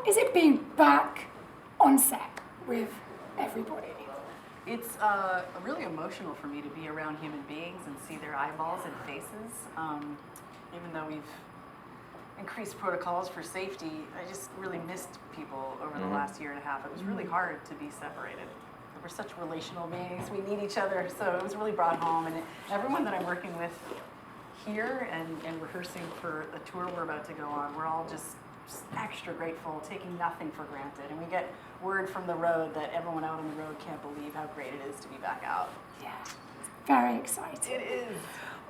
is it being back on set with everybody? It's really emotional for me to be around human beings and see their eyeballs and faces. Even though we've increased protocols for safety, I just really missed people over the last year and a half. It was really hard to be separated. We're such relational beings. We need each other, so it was really brought home. And everyone that I'm working with here and rehearsing for the tour we're about to go on, we're all just extra grateful, taking nothing for granted. And we get word from the road that everyone out on the road can't believe how great it is to be back out. Yeah, very exciting. It is.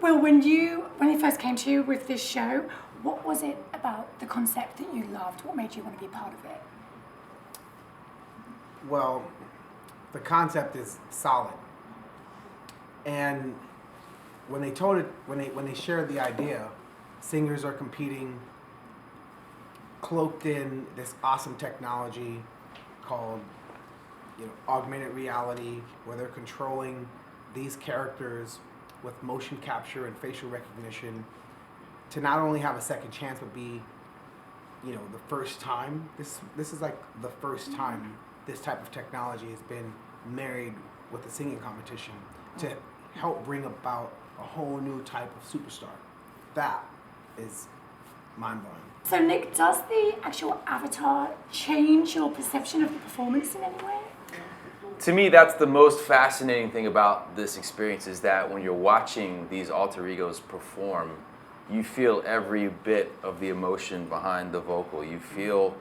Well, when it first came to you with this show, what was it about the concept that you loved? What made you want to be part of it? Well, the concept is solid, and when they told it, when they shared the idea, singers are competing, cloaked in this awesome technology called, augmented reality, where they're controlling these characters with motion capture and facial recognition to not only have a second chance, but be, the first time. This is like the first time this type of technology has been married with a singing competition to help bring about a whole new type of superstar. That is mind-blowing. So Nick, does the actual avatar change your perception of the performance in any way? To me, that's the most fascinating thing about this experience, is that when you're watching these alter egos perform, you feel every bit of the emotion behind the vocal. You feel,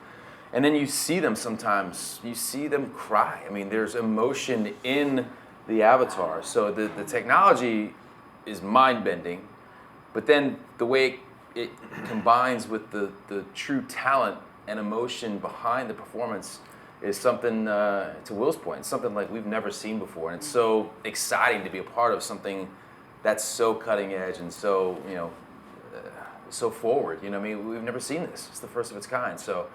and then you see them sometimes, you see them cry. I mean, there's emotion in the avatar. So the technology is mind-bending, but then the way it combines with the true talent and emotion behind the performance is something, to Will's point, something like we've never seen before. And it's so exciting to be a part of something that's so cutting edge and so, so forward. I mean, we've never seen this. It's the first of its kind. So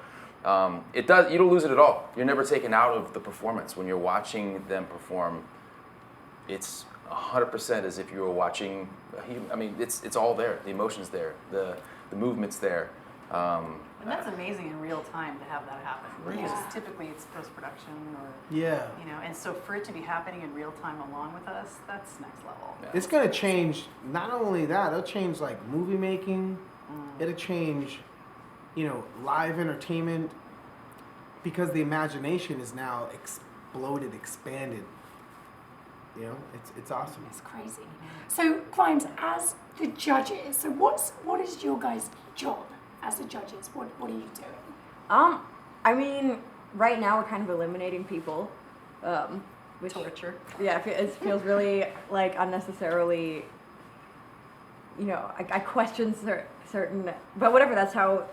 you don't lose it at all. You're never taken out of the performance. When you're watching them perform, it's 100% as if you were watching a human. I mean, it's all there. The emotion's there. The movement's there. And that's amazing in real time to have that happen. Because typically it's post-production or, and so for it to be happening in real time along with us, that's next level. Yeah. It's going to change, not only that, it'll change like movie making, it'll change, live entertainment, because the imagination is now exploded, expanded. It's awesome. It's crazy. So, Grimes, as the judges, so what is your guys' job as the judges? What are you doing? I mean, right now we're kind of eliminating people. Which, torture. Yeah, it feels really like unnecessarily. I question certain, but whatever. That's how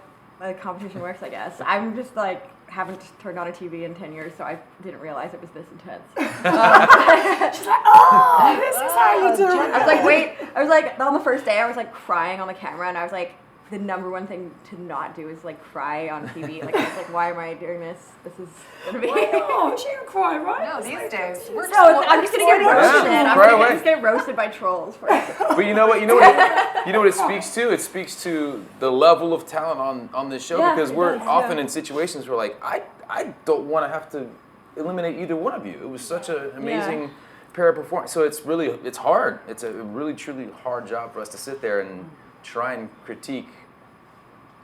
the competition works, I guess. I'm just like haven't turned on a TV in 10 years, so I didn't realize it was this intense. She's like, oh, this is how you do it. I was like, wait. I was like, on the first day, I was like crying on the camera, and I was like, the number one thing to not do is like cry on TV. Like, I was like, why am I doing this? This is gonna be. Why not? She can cry, right? No, these days. I'm just gonna get roasted. I'm Cry gonna away. just get roasted by trolls for it. But you know what it speaks to? It speaks to the level of talent on this show, because we're often in situations where like I don't want to have to eliminate either one of you. It was such an amazing pair of performance. So it's hard. It's a really truly hard job for us to sit there and try and critique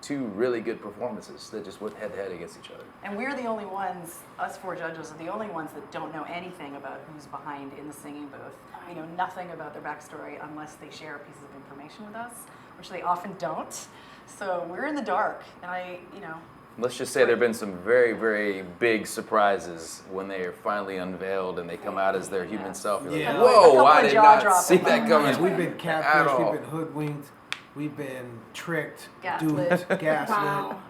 two really good performances that just went head to head against each other. And we're the only ones, us four judges are the only ones that don't know anything about who's behind in the singing booth. We know nothing about their backstory unless they share pieces of information with us, which they often don't. So we're in the dark, and Let's just say there have been some very, very big surprises when they are finally unveiled and they come out as their human self. You're like, whoa, I did not see that coming. We've been catfished, we've been hoodwinked, we've been tricked, duped, gaslit. Wow.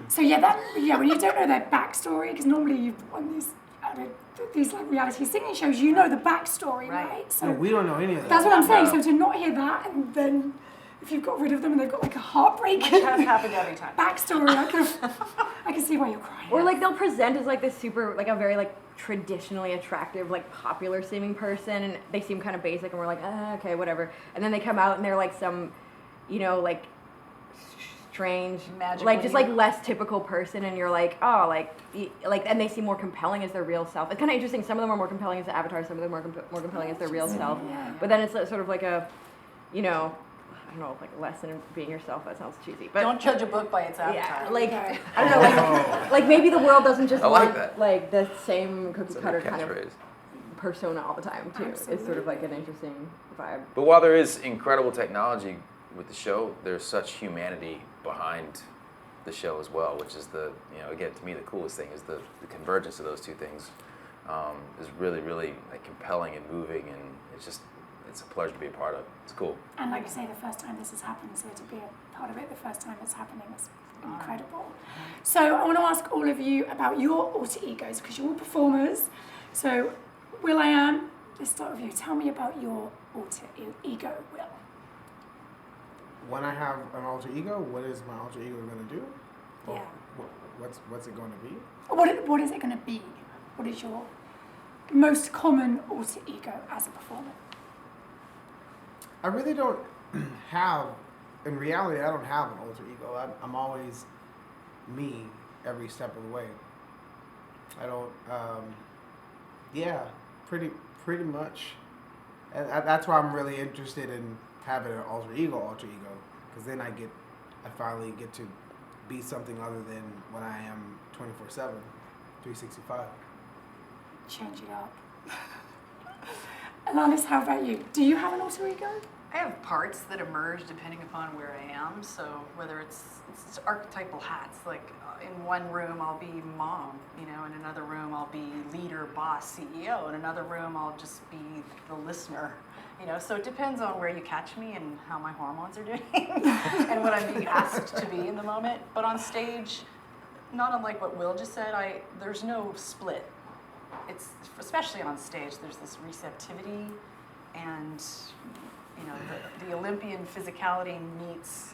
So when you don't know their backstory, because normally on these like reality singing shows, you know the backstory, right? So we don't know any of that. That's what I'm saying. So to not hear that, and then if you've got rid of them and they've got like a heartbreak, which has happened every time. Backstory, I can see why you're crying. Or like they'll present as like this super, like a very like traditionally attractive, like popular seeming person, and they seem kind of basic, and we're like, okay, whatever. And then they come out and they're like some, like strange, Magical like just like you. less typical person, and you're like, oh, like, and they seem more compelling as their real self. It's kind of interesting. Some of them are more compelling as the avatar. Some of them are more compelling as their real self. But then it's sort of like a, you know, I don't know, like a lesson in being yourself. That sounds cheesy, but Don't judge a book by its avatar. yeah, like I don't know, like maybe the world doesn't just I like want that. like the same cookie It's a cutter good kind of catchphrase. persona all the time too. It's sort of like an interesting vibe. But while there is incredible technology with the show, there's such humanity behind the show as well, which is the, you know, again, to me the coolest thing is the convergence of those two things is really, really like compelling and moving, and it's a pleasure to be a part of. It's cool. And like you say, the first time this has happened, so to be a part of it the first time it's happening is incredible. So I want to ask all of you about your alter egos, because you're all performers. So will.i.am, let's start with you. Tell me about your alter ego, Will. When I have an alter ego, what is my alter ego going to do? Or Yeah. What's it going to be? What is it going to be? What is your most common alter ego as a performer? I really don't have, in reality, I don't have an alter ego. I'm always me every step of the way. I don't, yeah, pretty much. And that's why I'm really interested in having an alter ego, because then I finally get to be something other than what I am 24/7, 365. Change it up. Alanis, how about you? Do you have an alter ego? I have parts that emerge depending upon where I am. So whether it's archetypal hats, like in one room I'll be mom, you know, in another room I'll be leader, boss, CEO, in another room I'll just be the listener, you know. So it depends on where you catch me and how my hormones are doing and what I'm being asked to be in the moment. But on stage, not unlike what Will just said, there's no split. It's especially on stage, there's this receptivity and, you know, the Olympian physicality meets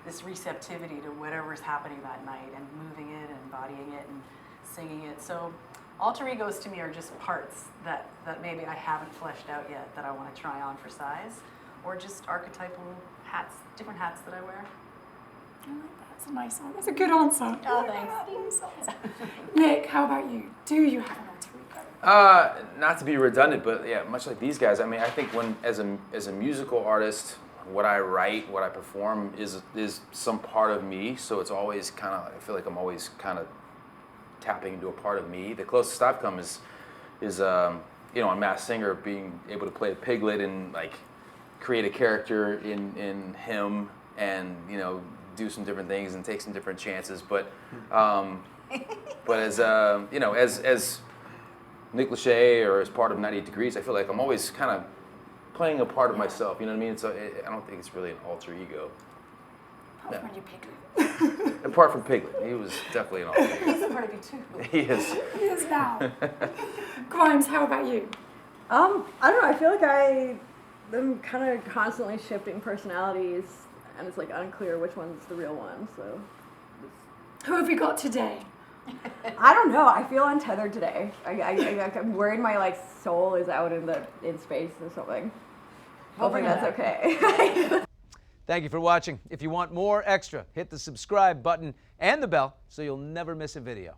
this receptivity to whatever's happening that night, and moving it and embodying it and singing it. So alter egos to me are just parts that maybe I haven't fleshed out yet that I want to try on for size, or just archetypal hats, different hats that I wear. I like that. That's a nice one. That's a good answer. Oh, thanks. Nick, how about you? Do you have an alter ego? Not to be redundant, but yeah, much like these guys. I mean, I think when as a musical artist, what I write, what I perform is some part of me. So it's always kind of, I feel like I'm always kind of tapping into a part of me. The closest I've come is you know, on Masked Singer, being able to play a piglet and like create a character in him, and you know, do some different things and take some different chances. But as you know, as Nick Lachey or as part of 98 Degrees, I feel like I'm always kind of playing a part of myself. You know what I mean? So I don't think it's really an alter ego. Apart from your piglet. Apart from Piglet, he was definitely an alter ego. He's a part of you too. He is. He is now. Grimes, how about you? I don't know. I feel like I'm kind of constantly shifting personalities, and it's like unclear which one's the real one. So Who have we got today? I don't know. I feel untethered today. I'm worried my like soul is out in space or something. Hopefully that's okay. Thank you for watching. If you want more extra, hit the subscribe button and the bell so you'll never miss a video.